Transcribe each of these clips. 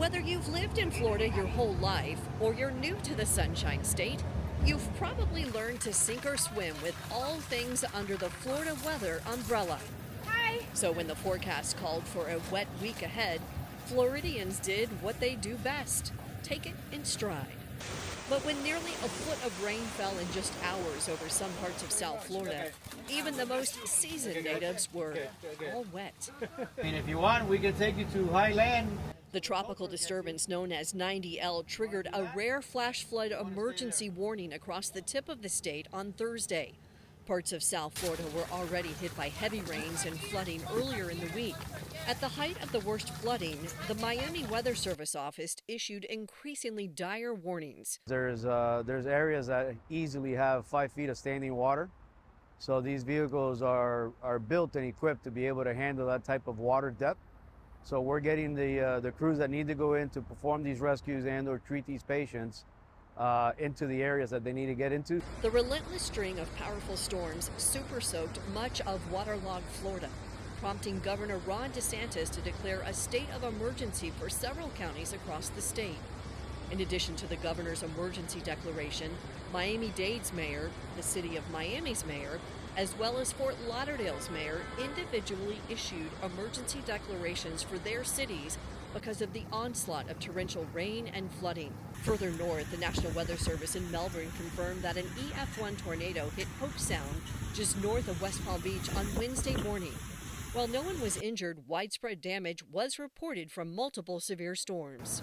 Whether you've lived in Florida your whole life or you're new to the Sunshine State, you've probably learned to sink or swim with all things under the Florida weather umbrella. Hi. So when the forecast called for a wet week ahead, Floridians did what they do best, take it in stride. But when nearly a foot of rain fell in just hours over some parts of South Florida, even the most seasoned natives were all wet. If you want, we can take you to high land. The tropical disturbance known as 90L triggered a rare flash flood emergency warning across the tip of the state on Thursday. Parts of South Florida were already hit by heavy rains and flooding earlier in the week. At the height of the worst flooding, the Miami Weather Service office issued increasingly dire warnings. There's areas that easily have 5 feet of standing water. So these vehicles are built and equipped to be able to handle that type of water depth. So we're getting the crews that need to go in to perform these rescues and or treat these patients into the areas that they need to get into. The relentless string of powerful storms super soaked much of waterlogged Florida, prompting Governor Ron DeSantis to declare a state of emergency for several counties across the state. In addition to the governor's emergency declaration, Miami-Dade's mayor, the city of Miami's mayor, as well as Fort Lauderdale's mayor individually issued emergency declarations for their cities because of the onslaught of torrential rain and flooding. Further north, the National Weather Service in Melbourne confirmed that an EF1 tornado hit Hope Sound just north of West Palm Beach on Wednesday morning. While no one was injured, widespread damage was reported from multiple severe storms.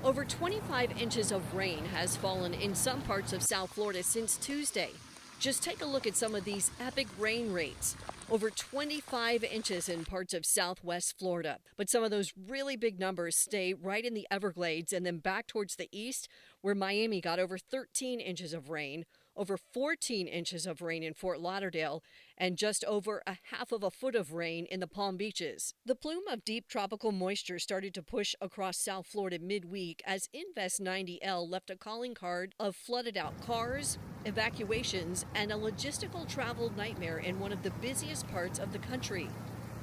Over 25 inches of rain has fallen in some parts of South Florida since Tuesday. Just take a look at some of these epic rain rates. Over 25 inches in parts of southwest Florida. But some of those really big numbers stay right in the Everglades and then back towards the east, where Miami got over 13 inches of rain, over 14 inches of rain in Fort Lauderdale, and just over a half of a foot of rain in the Palm Beaches. The plume of deep tropical moisture started to push across South Florida midweek as Invest 90L left a calling card of flooded out cars, evacuations, and a logistical travel nightmare in one of the busiest parts of the country.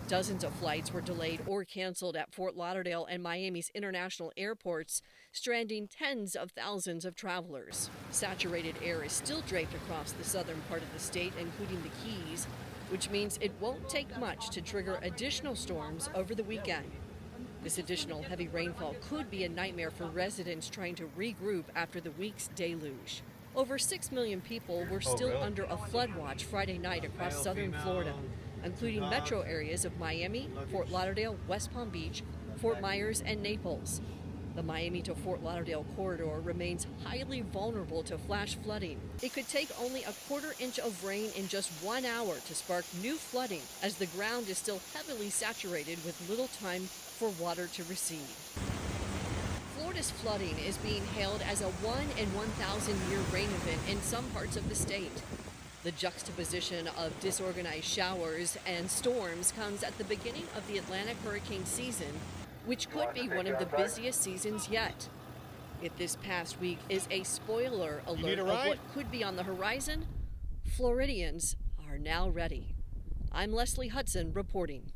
Dozens of flights were delayed or canceled at Fort Lauderdale and Miami's international airports, stranding tens of thousands of travelers. Saturated air is still draped across the southern part of the state, including the Keys, which means it won't take much to trigger additional storms over the weekend. This additional heavy rainfall could be a nightmare for residents trying to regroup after the week's deluge. Over 6 million people were still under a flood watch Friday night across southern Florida, including metro areas of Miami, Fort Lauderdale, West Palm Beach, Fort Myers, and Naples. The Miami to Fort Lauderdale corridor remains highly vulnerable to flash flooding. It could take only a quarter inch of rain in just 1 hour to spark new flooding, as the ground is still heavily saturated with little time for water to recede. Florida's flooding is being hailed as a 1 in 1,000 year rain event in some parts of the state. The juxtaposition of disorganized showers and storms comes at the beginning of the Atlantic hurricane season, which could be one of the busiest seasons yet. If this past week is a spoiler alert of what could be on the horizon, Floridians are now ready. I'm Leslie Hudson reporting.